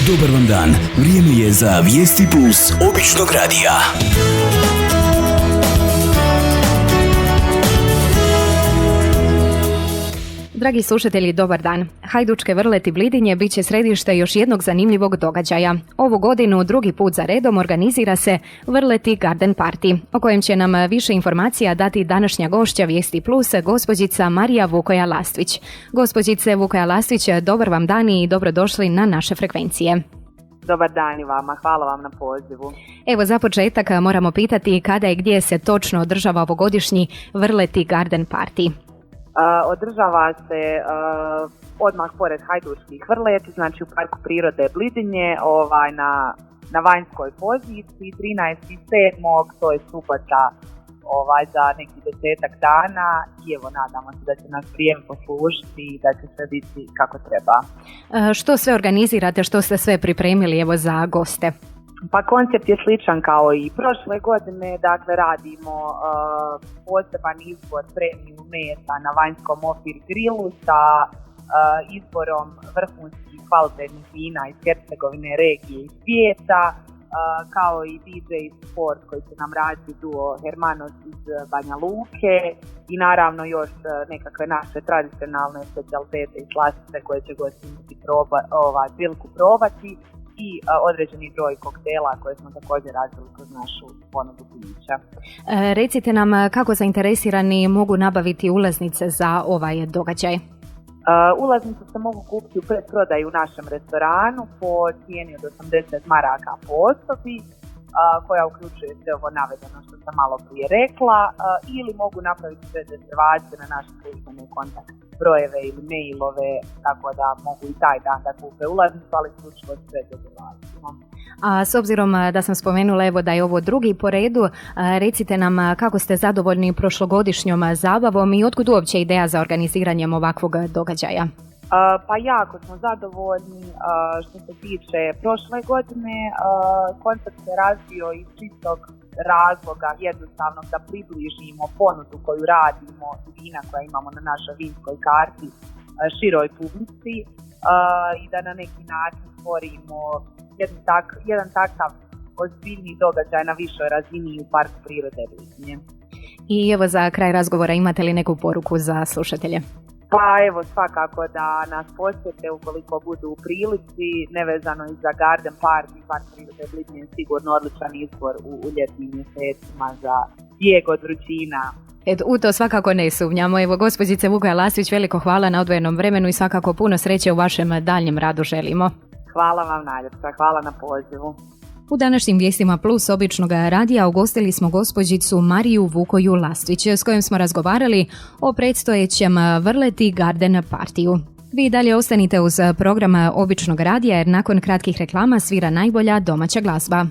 Dobar vam dan, vrijeme je za Vijesti Plus običnog radija. Dragi slušatelji, dobar dan. Hajdučke Vrlet i Blidinje bit će središte još jednog zanimljivog događaja. Ovu godinu drugi put za redom organizira se Vrleti Garden Party, o kojem će nam više informacija dati današnja gošća Vijesti Plus, gospođica Marija Vukoja-Lastvić. Gospođice Vukoja-Lastvić, dobar vam dan i dobrodošli na naše frekvencije. Dobar dan i vama, hvala vam na pozivu. Evo, za početak moramo pitati kada i gdje se točno održava ovogodišnji Vrleti Garden Party. Održava se odmah pored Hajdučkih Vrleti, znači u Parku prirode Blidinje, na vanjskoj poziciji, 13.7. to je subota za neki 10 dana i evo nadamo se da će nas vrijeme poslužiti i da će sve biti kako treba. Što sve organizirate, što ste sve pripremili evo za goste? Pa koncept je sličan kao i prošle godine, dakle radimo poseban izbor premium mesa na vanjskom Ofir grilu sa izborom vrhunskih kvalitetnih vina iz Hercegovine, regije i svijeta, kao i DJ support koji će nam raditi duo Hermanos iz Banja Luke i naravno još nekakve naše tradicionalne specijalitete i slastice koje će gosti imati priliku probati i određeni broj koktela koje smo također razvili kroz našu ponudu pića. Recite nam kako zainteresirani mogu nabaviti ulaznice za ovaj događaj? Ulaznice se mogu kupiti u predprodaju u našem restoranu po cijeni od 80 maraka po osobi, koja uključuje sve ovo navedeno što sam malo prije rekla, ili mogu napraviti rezervacije na naše službene kontakt brojeve ili mailove, tako da mogu i taj dan da kupe ulaznicu, ali isključivo s rezervacijom. A s obzirom da sam spomenula evo da je ovo drugi po redu, recite nam kako ste zadovoljni prošlogodišnjom zabavom i otkud uopće ideja za organiziranjem ovakvog događaja? Pa jako smo zadovoljni. Što se tiče prošle godine, koncept se razvio iz čistog razloga jednostavnog da približimo ponudu koju radimo i vina koja imamo na našoj vinskoj karti široj publici i da na neki način stvorimo jedan takav ozbiljni događaj na višoj razini u Parku prirode Blidinje. I evo za kraj razgovora imate li neku poruku za slušatelje? Pa evo svakako da nas posjete ukoliko budu u prilici, nevezano i za Garden Party, Park prirode Blidinje je sigurno odličan izbor u ljetnim mjesecima za bijeg od vrućina. U to svakako ne sumnjamo. Evo, gospođice Vukoja-Lastvić, veliko hvala na odvojenom vremenu i svakako puno sreće u vašem daljnjem radu želimo. Hvala vam najljepša, hvala na pozivu. U današnjim Vijestima Plus običnog radija ugostili smo gospođicu Mariju Vukoju-Lastvić s kojom smo razgovarali o predstojećem Vrleti Garden Partiju. Vi dalje ostanite uz program običnog radija jer nakon kratkih reklama svira najbolja domaća glazba.